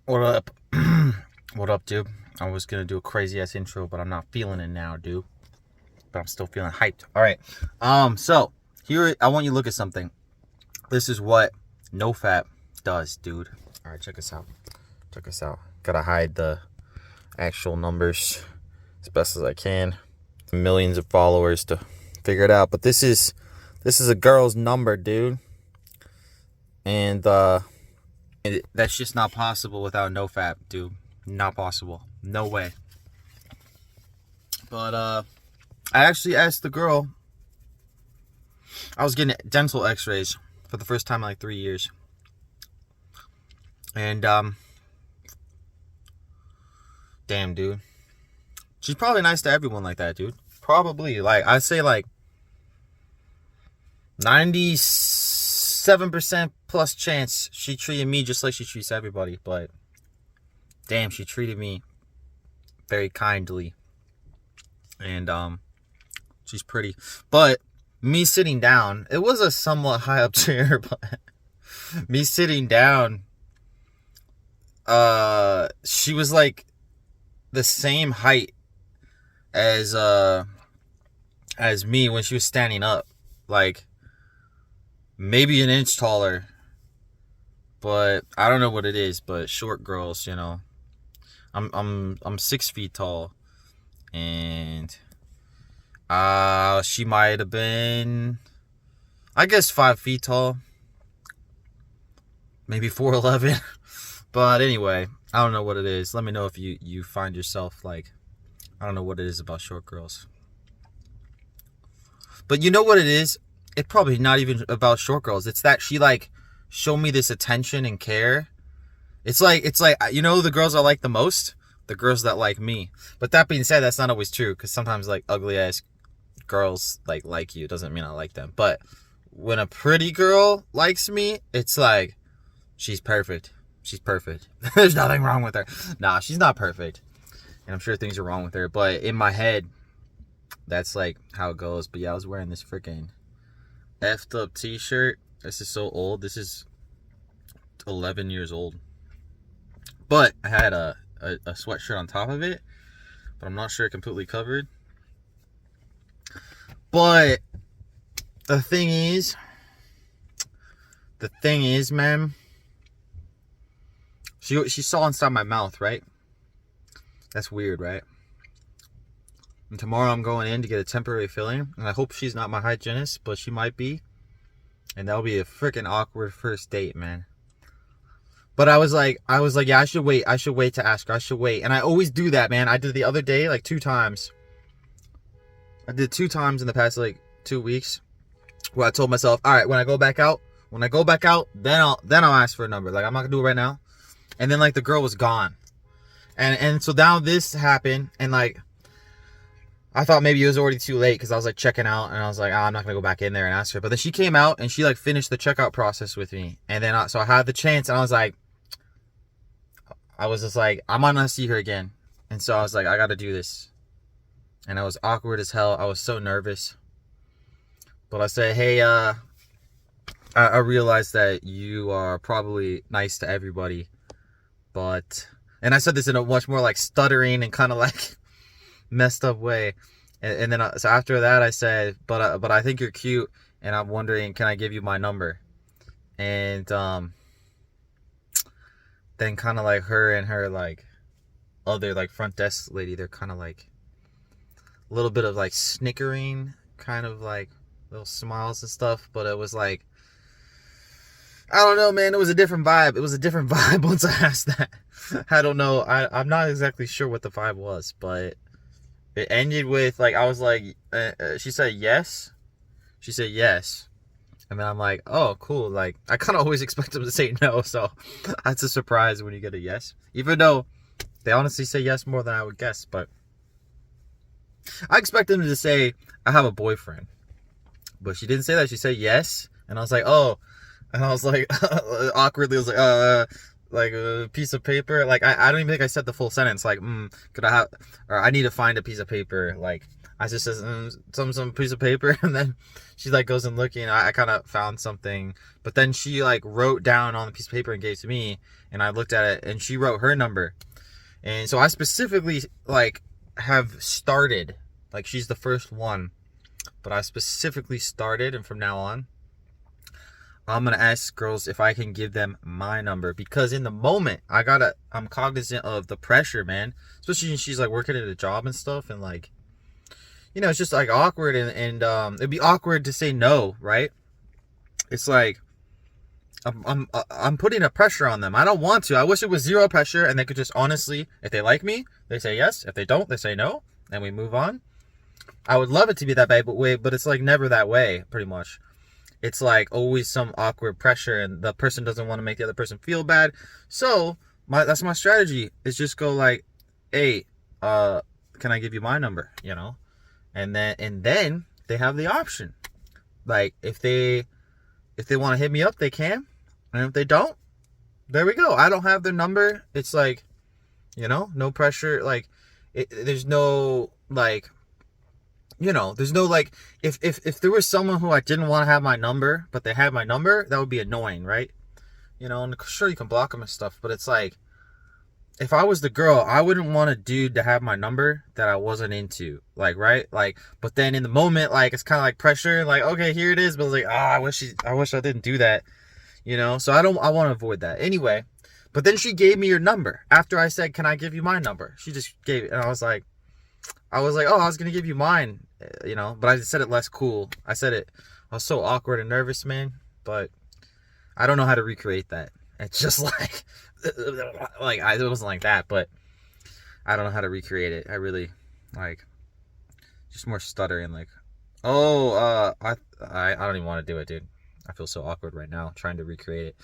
What up? What up, dude? I was gonna do a crazy ass intro, but I'm not feeling it now, dude. But I'm still feeling hyped. All right. So here I want you to look at something. This is what NoFap does, dude. All right, check us out. Check us out. Gotta hide the actual numbers as best as I can. Millions of followers to figure it out, but this is a girl's number, dude. And that's just not possible without NoFap, dude. Not possible. No way. But I actually asked the girl. I was getting dental x-rays for the first time in like 3 years. And damn, dude. She's probably nice to everyone like that, dude. Probably. Like, I'd say like 97% plus chance she treated me just like she treats everybody. But damn, she treated me very kindly. And she's pretty. But me sitting down, it was a somewhat high up chair, but me sitting down, she was like the same height as me when she was standing up. Like maybe an inch taller. But I don't know what it is, but short girls, you know. I'm 6 feet tall. And she might have been, I guess, 5 feet tall, maybe 4'11". But anyway, I don't know what it is. Let me know if you find yourself like, I don't know what it is about short girls. But you know what it is? It's probably not even about short girls. It's that she like showed me this attention and care. It's like you know the girls I like the most? The girls that like me. But that being said, that's not always true, because sometimes like ugly ass girls like you doesn't mean I like them. But when a pretty girl likes me, it's like she's perfect. She's perfect. There's nothing wrong with her. Nah, she's not perfect. And I'm sure things are wrong with her, but in my head, that's like how it goes. But yeah, I was wearing this freaking effed up t-shirt. This is so old. This is 11 years old. But I had a sweatshirt on top of it, but I'm not sure it completely covered. But the thing is, man, she saw inside my mouth, right? That's weird, right? And tomorrow I'm going in to get a temporary filling, and I hope she's not my hygienist, but she might be. And that'll be a freaking awkward first date, man. But I was like, yeah, I should wait to ask her. I should wait. And I always do that, man. I did the other day, like 2 times. I did 2 times in the past, like, 2 weeks. Where I told myself, all right, when I go back out, then I'll ask for a number. Like, I'm not gonna do it right now. And then, like, the girl was gone. And so now this happened, and, like, I thought maybe it was already too late, because I was, like, checking out, and I was like, I'm not gonna go back in there and ask her. But then she came out, and she, like, finished the checkout process with me. And then, so I had the chance, and I was just like, I might not see her again. And so I was like, I gotta do this. And I was awkward as hell. I was so nervous. But I said, hey, I realized that you are probably nice to everybody. But, and I said this in a much more like stuttering and kind of like messed up way. And then, so after that I said, but I think you're cute. And I'm wondering, can I give you my number? And, then kind of like her and her like other like front desk lady, they're kind of like a little bit of like snickering, kind of like little smiles and stuff. But it was like, I don't know, man, it was a different vibe. It was a different vibe once I asked that. I don't know, I'm not exactly sure what the vibe was, but it ended with like, I was like, she said yes. And then I'm like, oh, cool. Like, I kind of always expect them to say no, so that's a surprise when you get a yes. Even though they honestly say yes more than I would guess, but I expect them to say, I have a boyfriend. But she didn't say that. She said yes, and I was like, oh. And I was like, awkwardly, I was like, like a piece of paper. Like I don't even think I said the full sentence. Like, could I have, or I need to find a piece of paper. Like I just says some piece of paper, and then she like goes and looking. I kind of found something, but then she like wrote down on the piece of paper and gave it to me, and I looked at it, and she wrote her number, and so I specifically like have started. Like she's the first one, but I specifically started, and from now on, I'm gonna ask girls if I can give them my number, because in the moment I'm cognizant of the pressure, man. Especially when she's like working at a job and stuff, and like, you know, it's just like awkward, and it'd be awkward to say no, right? It's like I'm putting a pressure on them. I don't want to. I wish it was zero pressure and they could just honestly, if they like me, they say yes. If they don't, they say no, and we move on. I would love it to be that way, but it's like never that way, pretty much. It's like always some awkward pressure, and the person doesn't want to make the other person feel bad. So that's my strategy, is just go like, hey, can I give you my number? You know, and then they have the option. Like if they want to hit me up, they can, and if they don't, there we go. I don't have their number. It's like, you know, no pressure. Like there's no like, you know, there's no like, if there was someone who I didn't want to have my number, but they had my number, that would be annoying, right? You know, and sure, you can block them and stuff, but it's like, if I was the girl, I wouldn't want a dude to have my number that I wasn't into, like, right? Like, but then in the moment, like, it's kind of like pressure, like, okay, here it is, but it's like, I wish I didn't do that, you know? So I want to avoid that. Anyway, but then she gave me your number after I said, can I give you my number? She just gave it, and I was like, oh, I was going to give you mine, you know, but I said it less cool. I was so awkward and nervous, man, but I don't know how to recreate that. It's just like, it wasn't like that, but I don't know how to recreate it. I really, like, just more stuttering, like, I don't even want to do it, dude. I feel so awkward right now trying to recreate it.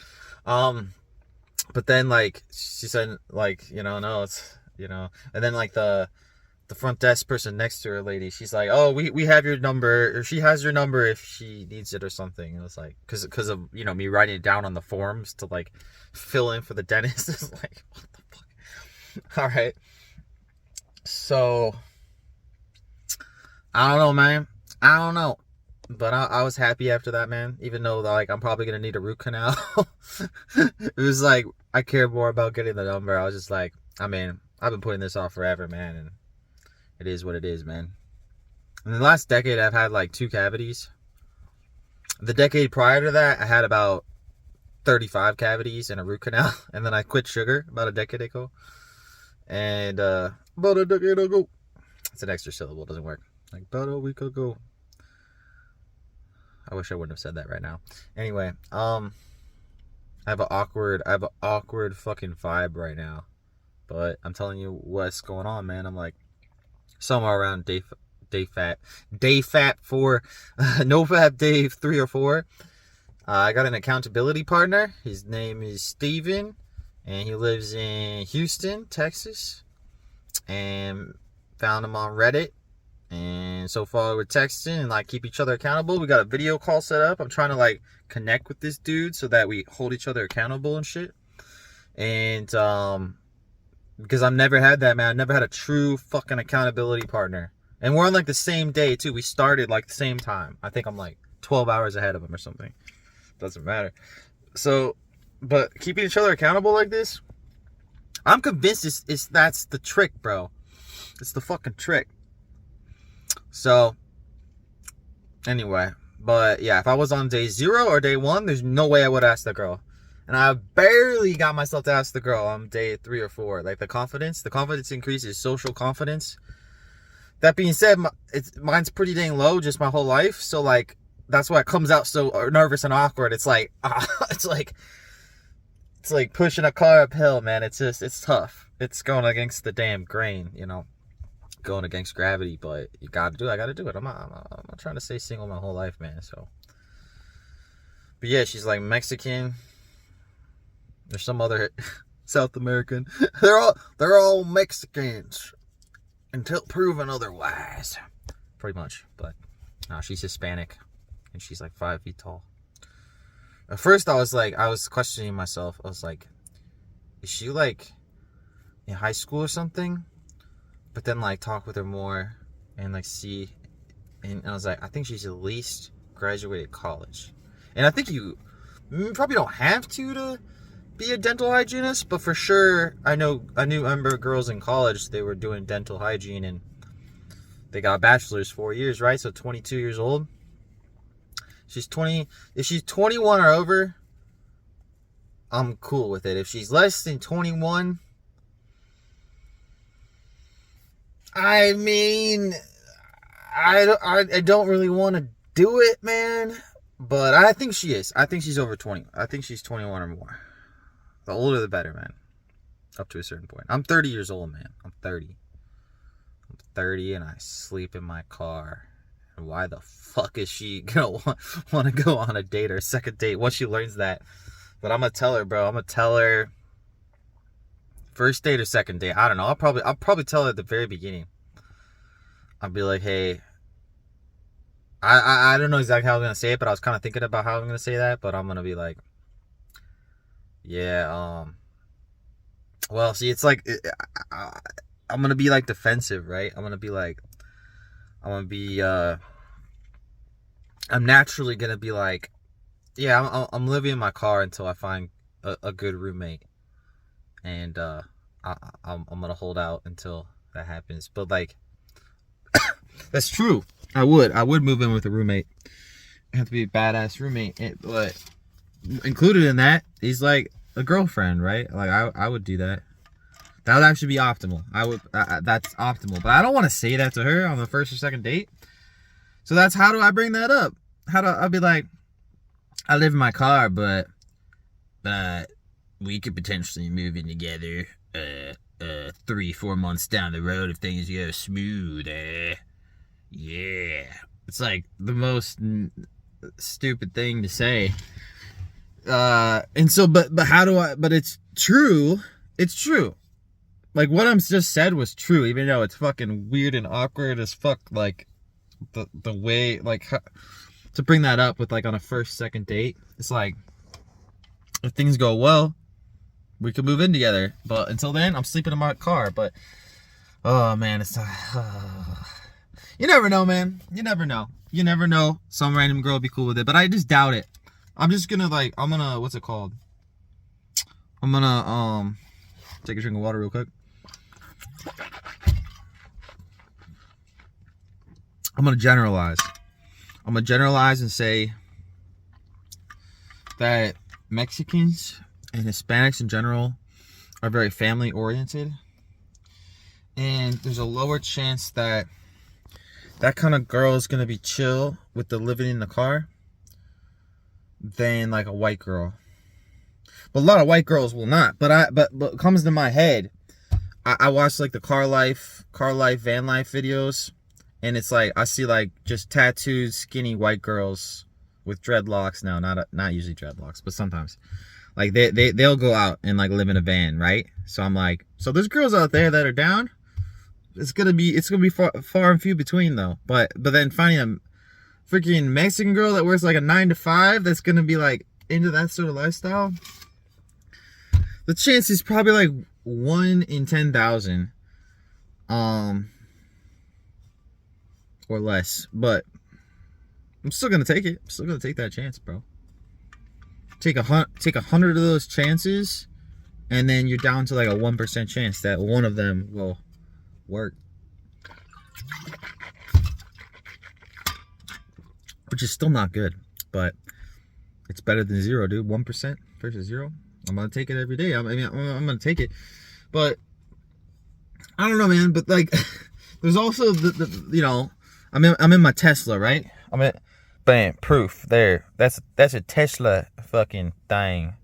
But then, like, she said, like, you know, no, it's, you know, and then, like, the front desk person next to her, lady, she's like, oh, we have your number, or she has your number if she needs it or something. And it was like, because of, you know, me writing it down on the forms to like fill in for the dentist. It's like, what the fuck? All right, so I don't know, man. I don't know, but I was happy after that, man, even though like I'm probably gonna need a root canal. It was like, I care more about getting the number. I was just like, I mean, I've been putting this off forever, man, and it is what it is, man. In the last decade, I've had like 2 cavities. The decade prior to that, I had about 35 cavities and a root canal. And then I quit sugar about a decade ago. And about a decade ago. It's an extra syllable, it doesn't work. Like about a week ago. I wish I wouldn't have said that right now. Anyway, I have an awkward fucking vibe right now. But I'm telling you what's going on, man. I'm like, somewhere around day fat 4, no fat day 3 or 4. I got an accountability partner. His name is Steven, and he lives in Houston, Texas, and found him on Reddit. And so far we're texting and like keep each other accountable. We got a video call set up. I'm trying to like connect with this dude so that we hold each other accountable and shit. And because I've never had that, man. I've never had a true fucking accountability partner. And we're on like the same day too. We started like the same time. I think I'm like 12 hours ahead of him or something. Doesn't matter. So, but keeping each other accountable like this, I'm convinced that's the trick, bro. It's the fucking trick. So, anyway, but yeah, if I was on day 0 or day 1, there's no way I would ask the girl. And I barely got myself to ask the girl on day 3 or 4. Like the confidence increases, social confidence. That being said, mine's pretty dang low just my whole life. So like, that's why it comes out so nervous and awkward. It's like, it's like pushing a car uphill, man. It's tough. It's going against the damn grain, you know, going against gravity. But you gotta do it. I gotta do it. I'm not trying to stay single my whole life, man. So, but yeah, she's like Mexican. There's some other South American. They're all Mexicans until proven otherwise. Pretty much. But no, she's Hispanic and she's like 5 feet tall. At first I was questioning myself. I was like, is she like in high school or something? But then like talk with her more and like see, and I was like, I think she's at least graduated college. And I think you probably don't have to be a dental hygienist, but for sure I remember girls in college, they were doing dental hygiene and they got a bachelor's 4 years, right? So 22 years old. She's 20. If she's 21 or over, I'm cool with it. If she's less than 21, I mean, I don't really want to do it, man. But I think she is. I think she's over 20. I think she's 21 or more. The older the better, man. Up to a certain point. I'm 30 years old, man. I'm 30 and I sleep in my car. And why the fuck is she gonna want to go on a date or a second date once she learns that? But I'm gonna tell her, bro. I'm gonna tell her first date or second date. I don't know. I'll probably tell her at the very beginning. I'll be like, hey, I don't know exactly how I was gonna say it, but I was kind of thinking about how I'm gonna say that. But I'm gonna be like, yeah, well, see, it's like I'm gonna be like defensive, right? I'm naturally gonna be like, yeah, I'm living in my car until I find a good roommate, and I'm gonna hold out until that happens. But like, that's true. I would move in with a roommate. I have to be a badass roommate, but included in that is like a girlfriend, right? Like I would do that. That would actually be optimal. That's optimal. But I don't want to say that to her on the first or second date. So that's, how do I bring that up? I'll be like, I live in my car, but we could potentially move in together 3-4 months down the road if things go smooth. Yeah. It's like the most stupid thing to say. And so, but it's true. It's true. Like, what I'm just said was true, even though it's fucking weird and awkward as fuck. Like, the way, like, to bring that up with, like, on a first, second date. It's like, if things go well, we could move in together. But until then, I'm sleeping in my car. But, oh, man, it's you never know, man. You never know. Some random girl will be cool with it. But I just doubt it. I'm just gonna, like, what's it called? I'm gonna, take a drink of water real quick. I'm gonna generalize and say that Mexicans and Hispanics in general are very family oriented, and there's a lower chance that kind of girl is gonna be chill with the living in the car than like a white girl. But a lot of white girls will not. But what comes to my head, I watch like the car life, van life videos, and it's like I see like just tattooed, skinny white girls with dreadlocks. Now, not usually dreadlocks, but sometimes, like they'll go out and like live in a van, right? So I'm like, so there's girls out there that are down. It's gonna be far and few between though. But then finding a freaking Mexican girl that works like a 9 to 5 that's gonna be like into that sort of lifestyle, the chance is probably like 1 in 10,000, or less. But I'm still gonna take it. I'm still gonna take that chance, bro. Take 100 of those chances, and then you're down to like a 1% chance that one of them will work, which is still not good, but it's better than 0, dude. 1% versus 0. I'm gonna take it every day. I'm gonna take it, but I don't know, man. But like, there's also the you know, I'm in my Tesla, right? Bam, proof there. That's a Tesla fucking thing.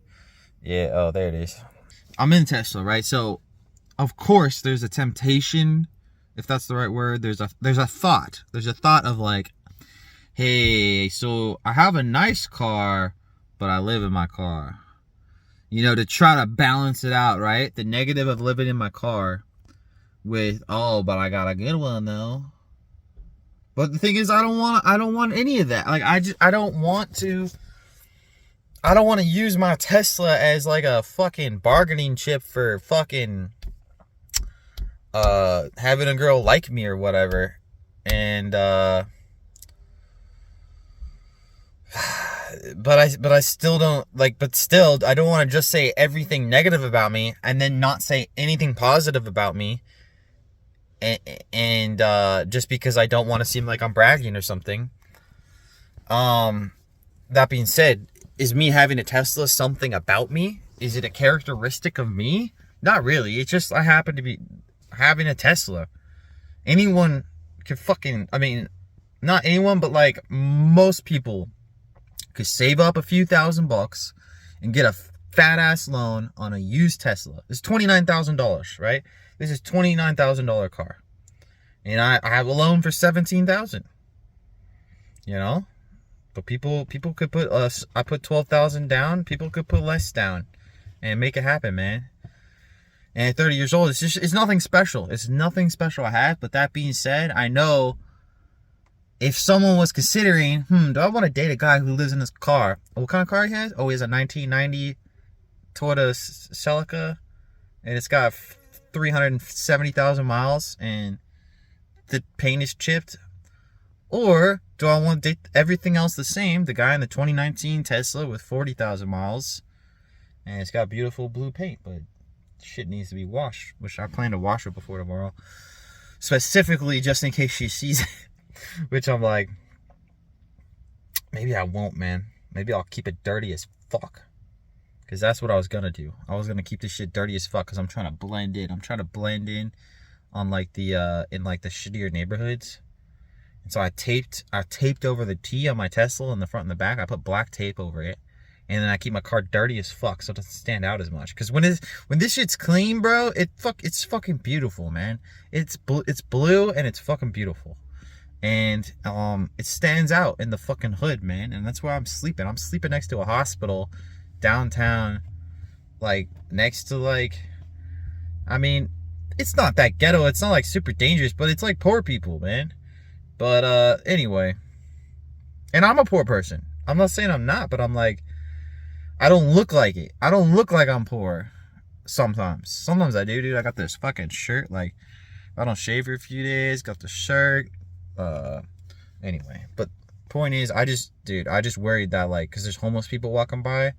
Yeah. Oh, there it is. I'm in Tesla, right? So, of course, there's a temptation, if that's the right word. There's a thought. There's a thought of like, hey, so I have a nice car, but I live in my car. You know, to try to balance it out, right? The negative of living in my car with, oh, but I got a good one though. But the thing is, I don't want any of that. Like, I don't want to I don't want to use my Tesla as like a fucking bargaining chip for fucking having a girl like me or whatever. And but I still don't like, but still I don't want to just say everything negative about me and then not say anything positive about me. And just because I don't want to seem like I'm bragging or something. That being said, is me having a Tesla something about me? Is it a characteristic of me? Not really. It's just I happen to be having a Tesla. Anyone could fucking, I mean, not anyone, but like most people could save up a few $1,000 and get a fat ass loan on a used Tesla. It's $29,000, right? This is $29,000 car. And I have a loan for $17,000. You know? But people could put I put $12,000 down. People could put less down and make it happen, man. And at 30 years old, it's nothing special. It's nothing special I have. But that being said, I know if someone was considering, do I want to date a guy who lives in this car? What kind of car he has? Oh, he has a 1990 Toyota Celica, and it's got 370,000 miles, and the paint is chipped. Or do I want to date everything else the same? The guy in the 2019 Tesla with 40,000 miles, and it's got beautiful blue paint, but shit needs to be washed, which I plan to wash it before tomorrow, specifically just in case she sees it. Which I'm like, maybe I won't, man. Maybe I'll keep it dirty as fuck, because that's what I was gonna do. I was gonna keep this shit dirty as fuck because I'm trying to blend in. I'm trying to blend in on like the in like the shittier neighborhoods. And so I taped over the T on my Tesla in the front and the back. I put black tape over it. And then I keep my car dirty as fuck so it doesn't stand out as much. Because when this shit's clean, bro, it's fucking beautiful, man. It's blue and it's fucking beautiful. And it stands out in the fucking hood, man. And that's where I'm sleeping. I'm sleeping next to a hospital downtown, like next to like, I mean, it's not that ghetto. It's not like super dangerous, but it's like poor people, man. But anyway, and I'm a poor person. I'm not saying I'm not, but I'm like, I don't look like it. I don't look like I'm poor. Sometimes I do, dude. I got this fucking shirt. Like, I don't shave for a few days. Got the shirt. Anyway, but point is, I just worried that, like, because there's homeless people walking by,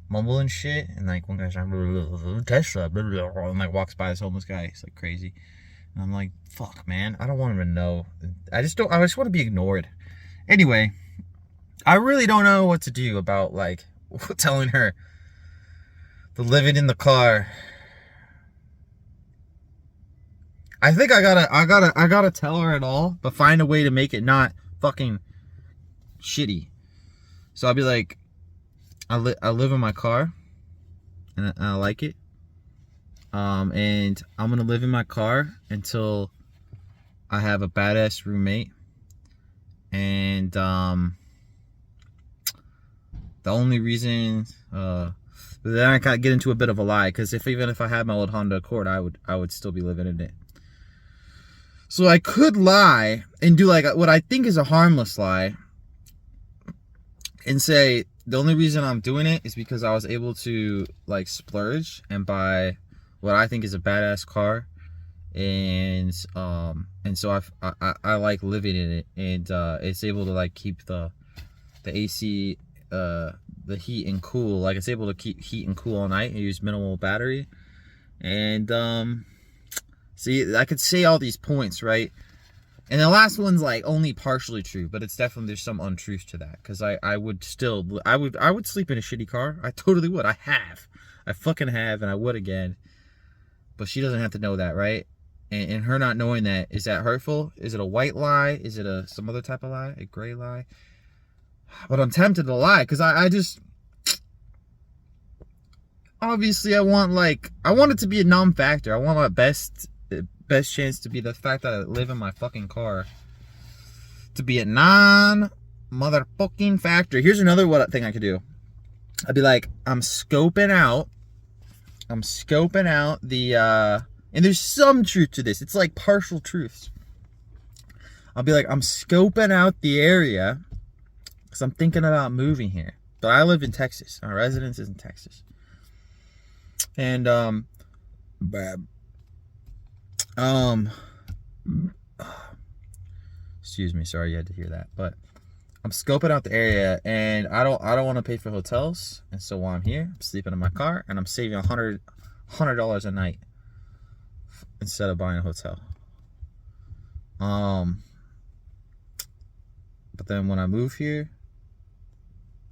mumbling shit, and like one guy's like, Tesla, and like walks by this homeless guy. He's like crazy, and I'm like, fuck, man. I don't want him to know. I just want to be ignored. Anyway, I really don't know what to do about like telling her the living in the car. I think I gotta tell her it all, but find a way to make it not fucking shitty. So I'll be like, I live in my car, and I like it. And I'm gonna live in my car until I have a badass roommate. And the only reason, but then I kind of get into a bit of a lie, because even if I had my old Honda Accord, I would still be living in it. So I could lie and do like what I think is a harmless lie and say the only reason I'm doing it is because I was able to like splurge and buy what I think is a badass car, and so I like living in it, and it's able to like keep the AC, the heat and cool. Like, it's able to keep heat and cool all night and use minimal battery. And see, I could say all these points, right? And the last one's like only partially true, but it's definitely, there's some untruth to that, because I would sleep in a shitty car. I totally would. I fucking have, and I would again. But she doesn't have to know that, right? And her not knowing that, is that hurtful? Is it a white lie? Is it some other type of lie? A gray lie? But I'm tempted to lie, because I just, obviously I want it to be a non-factor. I want my best chance to be the fact that I live in my fucking car to be a non-motherfucking factor. Here's another thing I could do. I'd be like, I'm scoping out the, and there's some truth to this. It's like partial truths. I'll be like, I'm scoping out the area because I'm thinking about moving here. But I live in Texas. Our residence is in Texas. And excuse me, sorry you had to hear that. But I'm scoping out the area, and I don't want to pay for hotels. And so while I'm here, I'm sleeping in my car, and I'm saving $100 a night instead of buying a hotel. But then when I move here,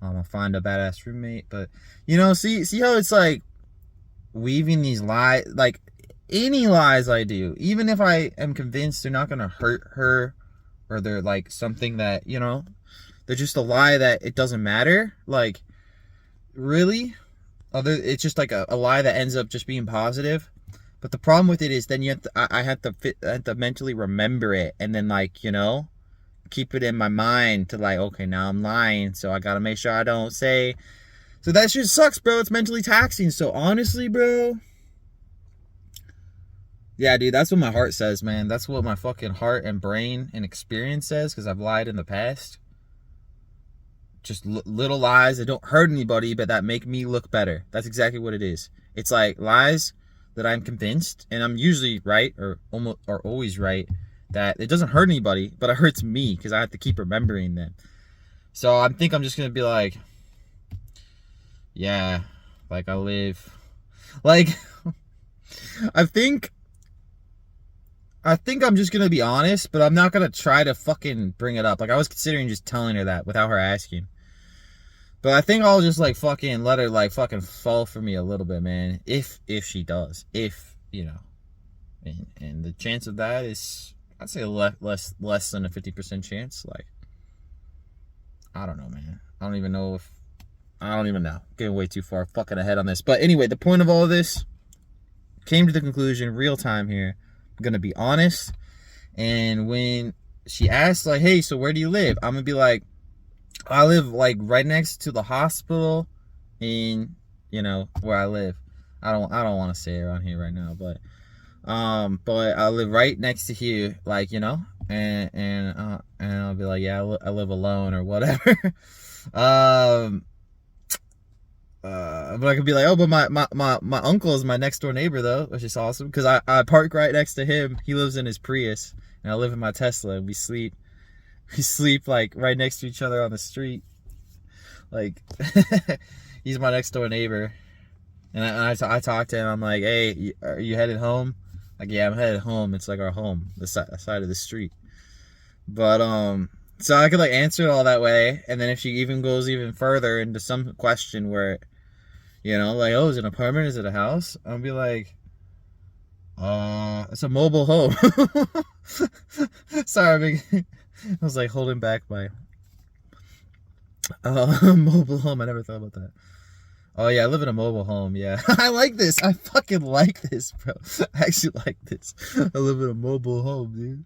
I'm gonna find a badass roommate. But see how it's like weaving these lies, like any lies I do, even if I am convinced they're not gonna hurt her, or they're like something that they're just a lie that it doesn't matter. Like, really, it's just like a lie that ends up just being positive. But the problem with it is then I have to mentally remember it, and then keep it in my mind to okay, now I'm lying, so I gotta make sure I don't say. So that shit sucks, bro. It's mentally taxing. So honestly, bro, yeah, dude, that's what my heart says, man. That's what my fucking heart and brain and experience says, because I've lied in the past. Just little lies that don't hurt anybody, but that make me look better. That's exactly what it is. It's like lies that I'm convinced, and I'm usually right, or always right, that it doesn't hurt anybody, but it hurts me because I have to keep remembering them. So I think I'm just gonna be like, yeah, I live, I think I'm just gonna be honest, but I'm not gonna try to fucking bring it up. I was considering just telling her that without her asking. But I think I'll just fucking let her fucking fall for me a little bit, man. If she does. And the chance of that is, I'd say less than a 50% chance. I don't know, man. I don't even know. Getting way too far fucking ahead on this. But anyway, the point of all of this, came to the conclusion, real time here. I'm gonna be honest. And when she asks, hey, so where do you live? I'm gonna be like, I live right next to the hospital in where I live. I don't want to say it around here right now, but I live right next to here, and I'll be like, yeah, I live alone or whatever. But I could be like, oh, but my uncle is my next door neighbor though, which is awesome, because I park right next to him. He lives in his Prius, and I live in my Tesla, and we sleep right next to each other on the street. He's my next door neighbor, and I talk to him. I'm like, hey, are you headed home? Yeah, I'm headed home. It's our home, the side of the street. But so I could answer it all that way, and then if she even goes even further into some question where, oh, is it an apartment? Is it a house? I'll be like, it's a mobile home. Sorry, I was holding back my mobile home. I never thought about that. Oh yeah, I live in a mobile home. Yeah, I like this. I fucking like this, bro. I actually like this. I live in a mobile home, dude.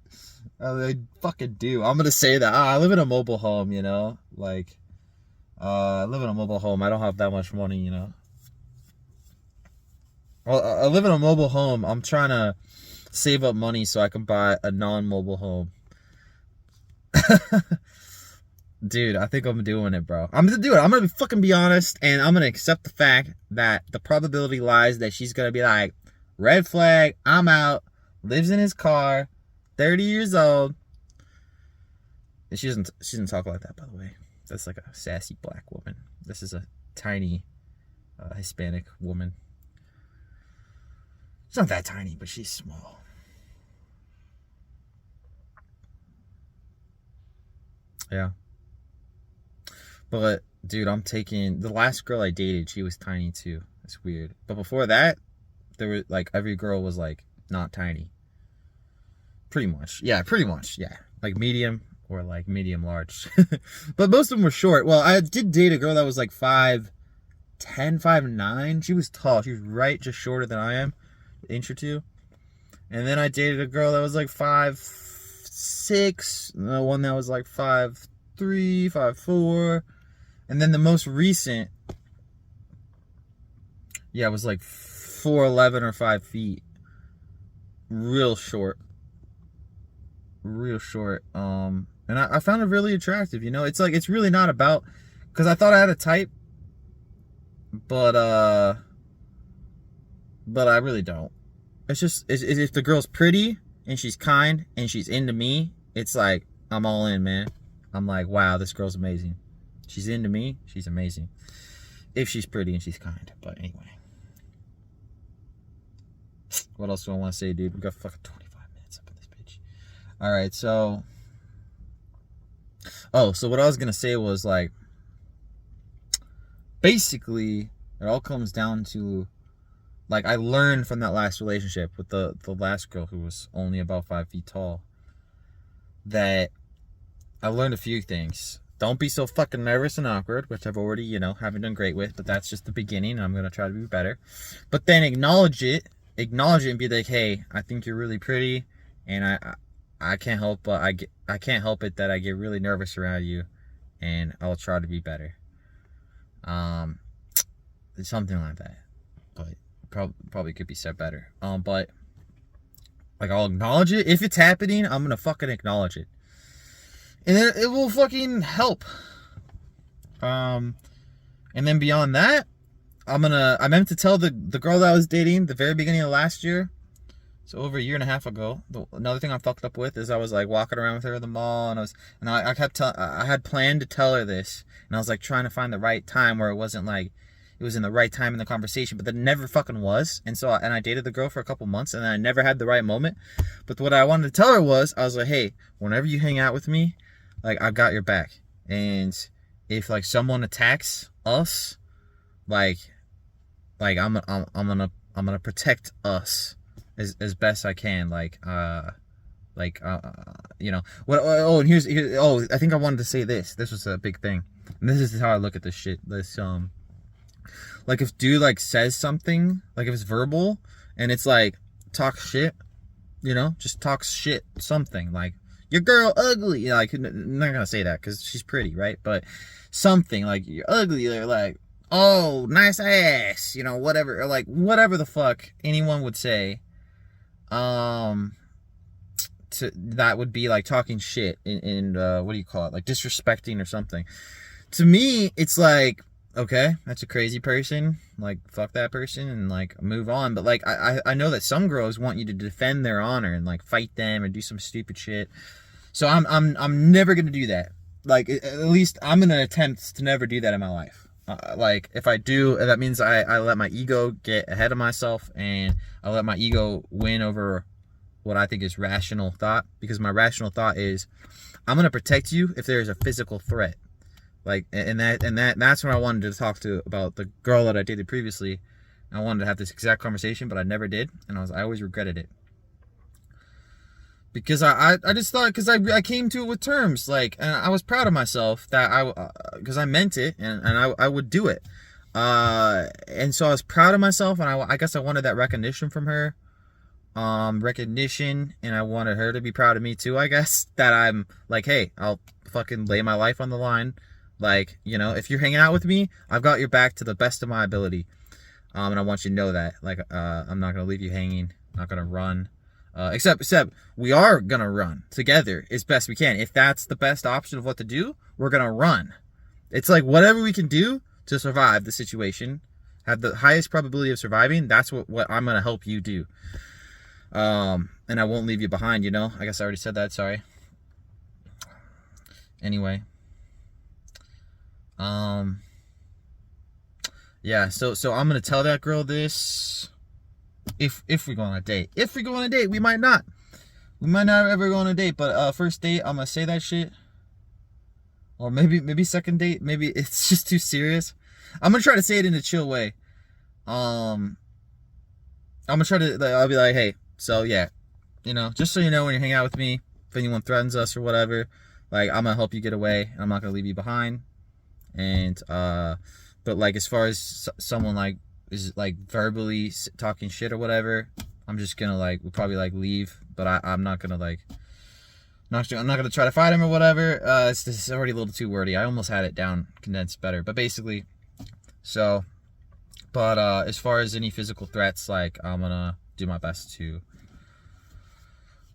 I fucking do. I'm gonna say that. I live in a mobile home. I live in a mobile home. I don't have that much money. Well, I live in a mobile home. I'm trying to save up money so I can buy a non-mobile home. Dude, I think I'm doing it, bro. I'm gonna do it. I'm gonna fucking be honest, and I'm gonna accept the fact that the probability lies that she's gonna be like, red flag, I'm out, lives in his car, 30 years old. And she doesn't talk like that, by the way. That's a sassy black woman. This is a tiny Hispanic woman. She's not that tiny, but she's small. Yeah. But, dude, I'm taking... The last girl I dated, she was tiny, too. It's weird. But before that, there were, every girl was, not tiny. Pretty much. Yeah, pretty much. Yeah. Medium or, medium large. But most of them were short. Well, I did date a girl that was, 5'10", 5'9". She was tall. She was just shorter than I am. An inch or two. And then I dated a girl that was, 5'6". One that was, 5'3", 5'4". And then the most recent, yeah, it was 4'11" or 5 feet. Real short. And I found it really attractive, It's it's really not about Because I thought I had a type, but I really don't. It's just if the girl's pretty and she's kind and she's into me, it's like I'm all in, man. I'm like, wow, this girl's amazing. She's into me, she's amazing. If she's pretty and she's kind. But anyway, what else do I want to say, dude? We got fucking 25 minutes up in this bitch. All right, so what I was gonna say was like, basically, it all comes down to, like, I learned from that last relationship with the last girl who was only about 5 feet tall, that I learned a few things. Don't be so fucking nervous and awkward, which I've already, haven't done great with, but that's just the beginning, and I'm going to try to be better. But then acknowledge it and be like, hey, I think you're really pretty, and I can't help but I can't help it that I get really nervous around you, and I'll try to be better. Something like that. But probably could be said better. But like, I'll acknowledge it. If it's happening, I'm gonna fucking acknowledge it, and then it will fucking help. And then beyond that, I meant to tell the girl that I was dating the very beginning of last year, so over a year and a half ago. Another thing I fucked up with is I was like walking around with her at the mall, and I had planned to tell her this, and I was like trying to find the right time where it wasn't like it was in the right time in the conversation, but that never fucking was. And I dated the girl for a couple months, and I never had the right moment. But what I wanted to tell her was, I was like, hey, whenever you hang out with me, like, I've got your back. And if like someone attacks us, like I'm gonna protect us as best I can. What? Oh, and here's I think I wanted to say this. This was a big thing, and this is how I look at this shit. Like, if dude like says something, like if it's verbal and it's like talk shit, just talks shit, something like your girl ugly, like, I'm not gonna say that because she's pretty, right? But something like you're ugly, or like, oh, nice ass, whatever, or like whatever the fuck anyone would say, that would be like talking shit and what do you call it, like disrespecting or something. To me, it's like, okay, that's a crazy person, like, fuck that person and like move on. But like, I know that some girls want you to defend their honor and like fight them or do some stupid shit. So I'm never gonna do that. Like, at least I'm gonna attempt to never do that in my life. Like, if I do, that means I let my ego get ahead of myself, and I let my ego win over what I think is rational thought, because my rational thought is, I'm gonna protect you if there's a physical threat. Like, that's when I wanted to talk about the girl that I dated previously. I wanted to have this exact conversation, but I never did, and I always regretted it, because I just thought, because I came to it with terms, like, and I was proud of myself that because I meant it, and I would do it, and so I was proud of myself, and I guess I wanted that recognition from her, and I wanted her to be proud of me too, I guess, that I'm like, hey, I'll fucking lay my life on the line. Like, if you're hanging out with me, I've got your back to the best of my ability. And I want you to know that. Like, I'm not going to leave you hanging. I'm not going to run. Except we are going to run together as best we can. If that's the best option of what to do, we're going to run. It's like, whatever we can do to survive the situation, have the highest probability of surviving, that's what I'm going to help you do. And I won't leave you behind, I guess I already said that, sorry. Anyway. Yeah, so I'm gonna tell that girl this if we go on a date. If we go on a date, we might not ever go on a date, but first date, I'm gonna say that shit. Or maybe second date, maybe it's just too serious. I'm gonna try to say it in a chill way. I'm gonna try to, I'll be like, hey, so yeah, just so you know, when you hang out with me, if anyone threatens us or whatever, like, I'm gonna help you get away, and I'm not gonna leave you behind. And but like, as far as someone like is like verbally talking shit or whatever, I'm just gonna we'll probably leave, but I'm not gonna I'm not gonna try to fight him or whatever. It's just already a little too wordy. I almost had it down condensed better, but basically, so, but as far as any physical threats, like, I'm gonna do my best to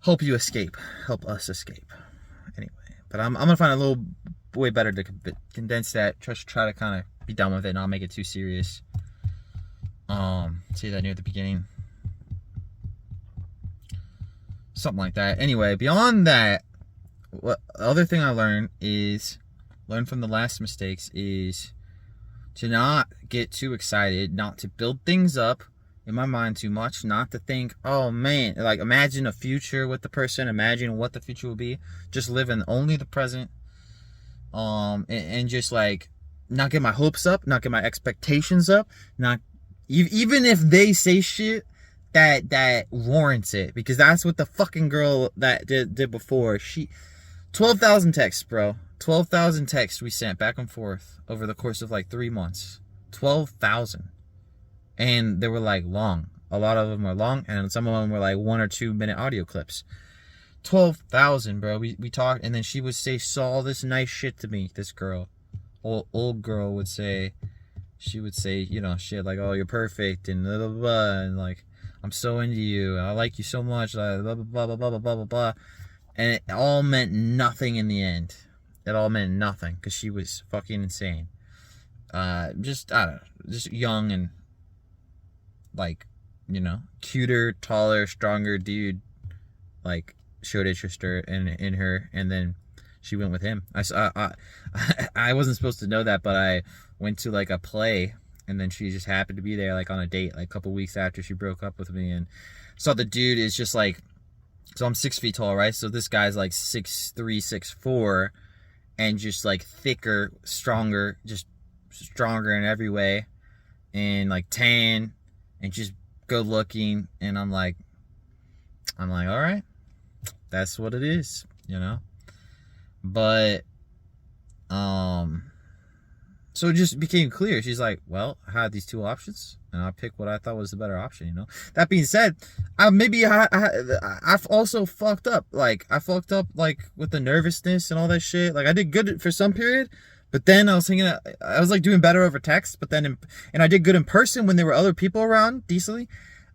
help us escape anyway. But I'm gonna find a little way better to condense that. Just try to kind of be done with it, not make it too serious. Say that near the beginning. Something like that. Anyway, beyond that, what other thing I learned from the last mistakes is to not get too excited, not to build things up in my mind too much, not to think, oh man, like imagine a future with the person, imagine what the future will be. Just live in only the present. And just like not get my hopes up, not get my expectations up, not even if they say shit that warrants it, because that's what the fucking girl that did before. 12,000 texts, bro. 12,000 texts we sent back and forth over the course of like 3 months. 12,000. And they were like long. A lot of them were long, and some of them were like 1 or 2 minute audio clips. 12,000, bro. We talked, and then she would say all this nice shit to me. This girl, old girl would say, she would say, you know, shit like, oh, you're perfect, and blah blah blah, and like, I'm so into you, I like you so much, blah blah blah blah blah blah blah blah. And it all meant nothing in the end. It all meant nothing because she was fucking insane. Just I don't know, just young and like, you know, cuter, taller, stronger dude, like showed interest in her, and then she went with him. I wasn't supposed to know that, but I went to like a play, and then she just happened to be there like on a date like a couple weeks after she broke up with me, and saw the dude is just like, so I'm 6 feet tall, right? So this guy's like 6'3", 6'4", and just like thicker, stronger, just stronger in every way, and like tan, and just good looking. And I'm like, all right, that's what it is, you know. But so it just became clear. She's like, well, I had these 2 options, and I picked what I thought was the better option, you know. That being said, I've also fucked up. Like, I fucked up, like, with the nervousness and all that shit. Like, I did good for some period, but then I was thinking, I was, like, doing better over text, but then, and I did good in person when there were other people around, decently.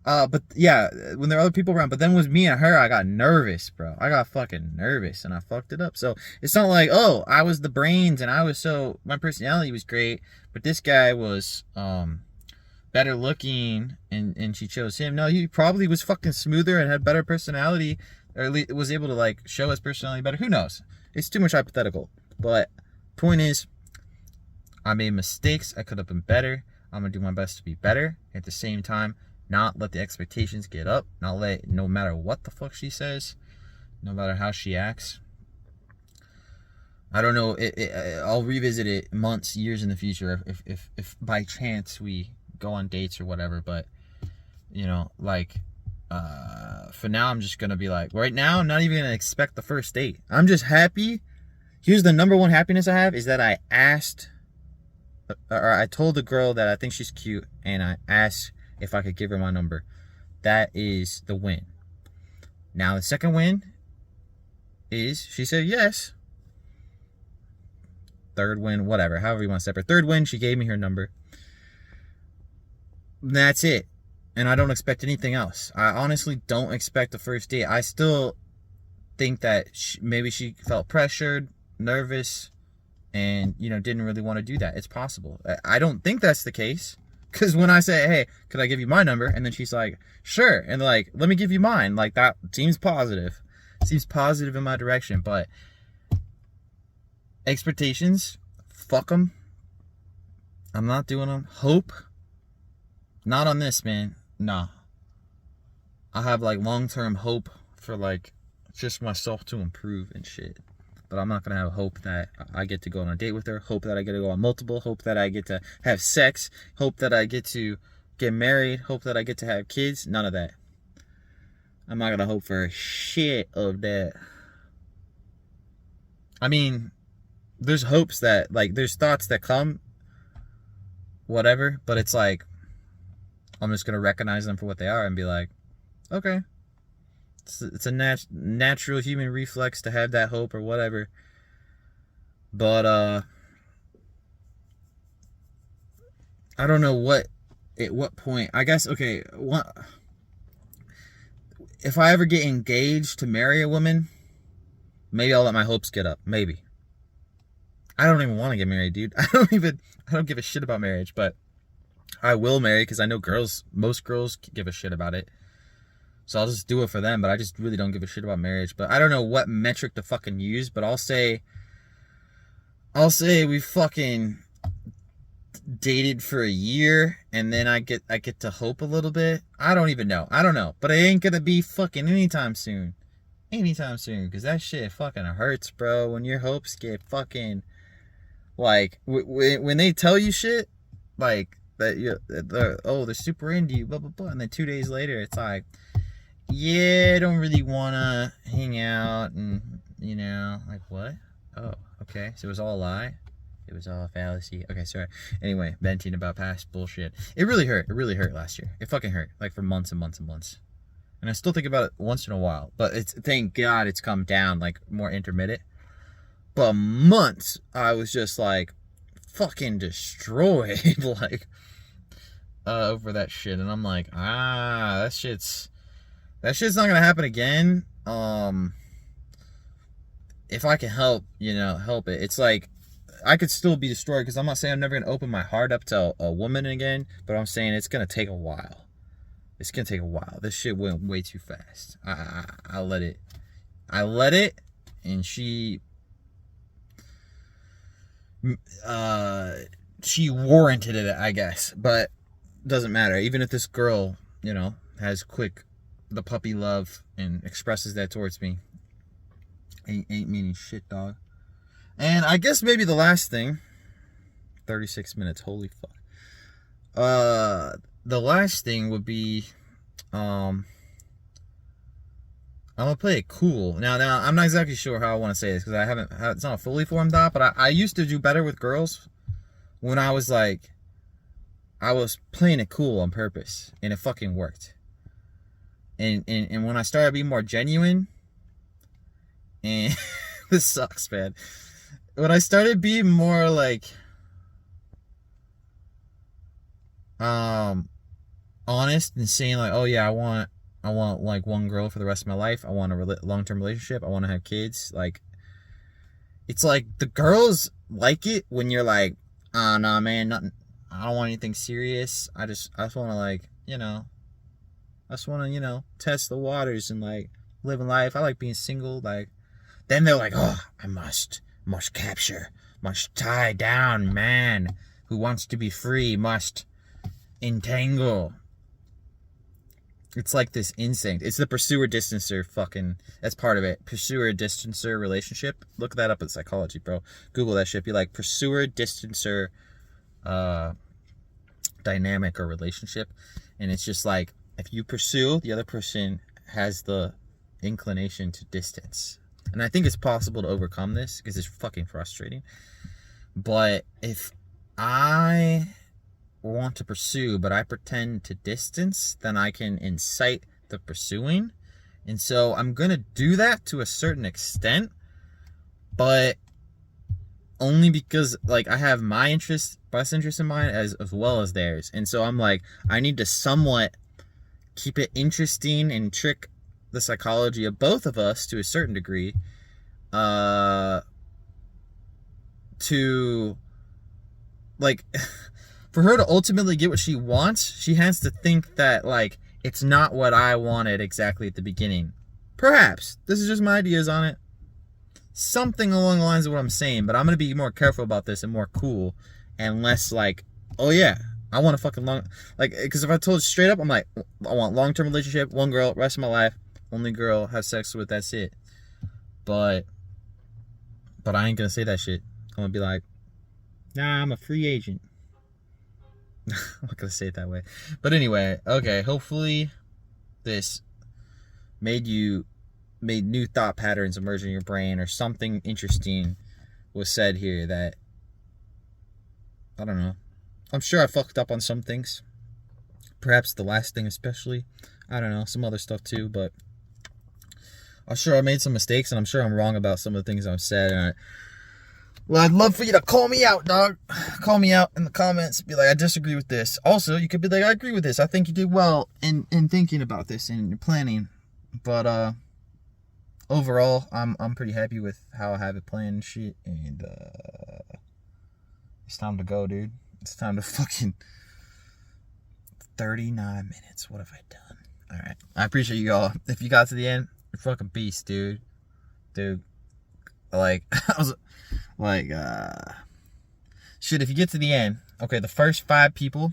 But yeah, when there were other people around, but then it was me and her, I got nervous, bro. I got fucking nervous, and I fucked it up. So it's not like, oh, I was the brains, and my personality was great, but this guy was better looking, and she chose him. No, he probably was fucking smoother and had better personality, or at least was able to like show his personality better. Who knows? It's too much hypothetical. But point is, I made mistakes. I could have been better. I'm gonna do my best to be better. At the same time, not let the expectations get up. No matter what the fuck she says, no matter how she acts. I don't know. I'll revisit it months, years in the future if by chance we go on dates or whatever. But you know, like for now, I'm just gonna be like, right now, I'm not even gonna expect the first date. I'm just happy. Here's the number one happiness I have, is that I asked, or I told the girl that I think she's cute, and I asked if I could give her my number. That is the win. Now the second win is she said yes. Third win, whatever, however you want to separate. Third win, she gave me her number. That's it. And I don't expect anything else. I honestly don't expect the first date. I still think that maybe she felt pressured, nervous, and, you know, didn't really want to do that. It's possible. I don't think that's the case. Because when I say, hey, could I give you my number? And then she's like, sure. And like, let me give you mine. Like, that seems positive. Seems positive in my direction. But expectations, fuck them. I'm not doing them. Hope. Not on this, man. Nah. I have like long-term hope for like just myself to improve and shit. But I'm not going to have hope that I get to go on a date with her. Hope that I get to go on multiple. Hope that I get to have sex. Hope that I get to get married. Hope that I get to have kids. None of that. I'm not going to hope for shit of that. I mean, there's hopes that, like, there's thoughts that come, whatever. But it's like, I'm just going to recognize them for what they are and be like, okay. It's a natural human reflex to have that hope or whatever. But I don't know at what point. I guess, okay, if I ever get engaged to marry a woman, maybe I'll let my hopes get up. Maybe. I don't even want to get married, dude. I don't give a shit about marriage, but I will marry because I know most girls give a shit about it. So I'll just do it for them, but I just really don't give a shit about marriage. But I don't know what metric to fucking use, but I'll say we fucking dated for a year and then I get to hope a little bit. I don't even know. I don't know. But it ain't gonna be fucking anytime soon. Because that shit fucking hurts, bro. When your hopes get fucking, like, when they tell you shit, like, that they're super into you, blah, blah, blah. And then 2 days later, it's like, yeah, I don't really want to hang out. And, you know, like, what? Oh, okay. So it was all a lie? It was all a fallacy. Okay, sorry. Anyway, venting about past bullshit. It really hurt. It really hurt last year. It fucking hurt. Like, for months and months and months. And I still think about it once in a while. But thank God it's come down, like, more intermittent. But months, I was just, like, fucking destroyed. Like, over that shit. And I'm like, that shit's not gonna happen again. If I can help it. It's like, I could still be destroyed, because I'm not saying I'm never gonna open my heart up to a woman again, but I'm saying it's gonna take a while. It's gonna take a while. This shit went way too fast. I let it, and she warranted it, I guess. But doesn't matter. Even if this girl, has the puppy love and expresses that towards me, ain't meaning shit, dog. And I guess maybe the last thing, 36 minutes, holy fuck. The last thing would be, I'm gonna play it cool. Now, I'm not exactly sure how I want to say this, because it's not a fully formed thought, but I used to do better with girls when I was playing it cool on purpose, and it fucking worked. And when I started being more genuine, and this sucks, man. When I started being more like, honest and saying like, oh yeah, I want like one girl for the rest of my life. I want a long-term relationship. I want to have kids. Like, it's like the girls like it when you're like, oh no, man, nothing. I don't want anything serious. I just want to, like, I just want to, test the waters and like living life. I like being single. Like, then they're like, oh, I must tie down man who wants to be free, must entangle. It's like this instinct. It's the pursuer-distancer fucking, that's part of it. Pursuer-distancer relationship. Look that up in psychology, bro. Google that shit. Be like, pursuer-distancer dynamic or relationship. And it's just like, if you pursue, the other person has the inclination to distance. And I think it's possible to overcome this, because it's fucking frustrating. But if I want to pursue, but I pretend to distance, then I can incite the pursuing. And so I'm going to do that to a certain extent, but only because, like, I have my best interest in mind as well as theirs. And so I'm like, I need to somewhat keep it interesting and trick the psychology of both of us to a certain degree, to, like, for her to ultimately get what she wants, she has to think that, like, it's not what I wanted exactly at the beginning. Perhaps. This is just my ideas on it. Something along the lines of what I'm saying, but I'm going to be more careful about this and more cool, and less like, oh yeah, I want a fucking because if I told straight up, I'm like, I want long-term relationship, one girl, rest of my life, only girl, have sex with, that's it. But I ain't going to say that shit. I'm going to be like, nah, I'm a free agent. I'm not going to say it that way. But anyway, okay, hopefully this made new thought patterns emerge in your brain, or something interesting was said here that, I don't know. I'm sure I fucked up on some things. Perhaps the last thing especially. I don't know, some other stuff too, but I'm sure I made some mistakes, and I'm sure I'm wrong about some of the things I've said, and well, I'd love for you to call me out, dog. Call me out in the comments. Be like, I disagree with this. Also, you could be like, I agree with this. I think you did well in thinking about this and planning. But overall, I'm pretty happy with how I have it planned and shit. And it's time to go, dude. It's time to fucking 39 minutes. What have I done? All right. I appreciate you all. If you got to the end, you're fucking beast, dude. Dude, like I was like, shit. If you get to the end, okay, the first 5 people.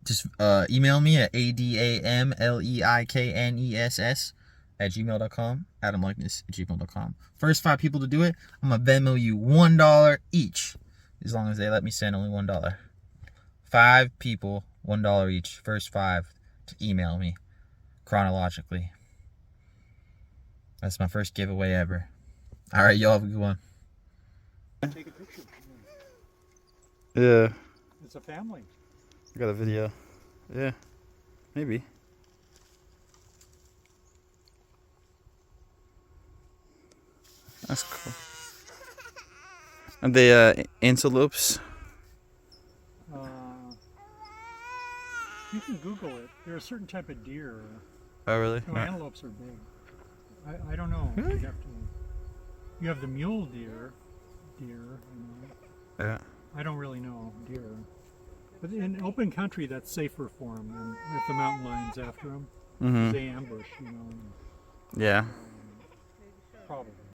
Just email me at adamleikness@gmail.com. adamlikeness@gmail.com. First 5 people to do it, I'm gonna Venmo you $1 each, as long as they let me send only $1. 5 people, $1 each. First 5 to email me chronologically. That's my first giveaway ever. All right, y'all have a good one. Take a picture. Yeah. It's a family. I got a video. Yeah. Maybe. That's cool. Are they antelopes? You can Google it. They're a certain type of deer. Oh, really? No, antelopes are big. I don't know. Really? You have the mule deer. Yeah. I don't really know deer. But in open country, that's safer for them than if the mountain lions after them. Mm-hmm. They ambush, Yeah. Probably.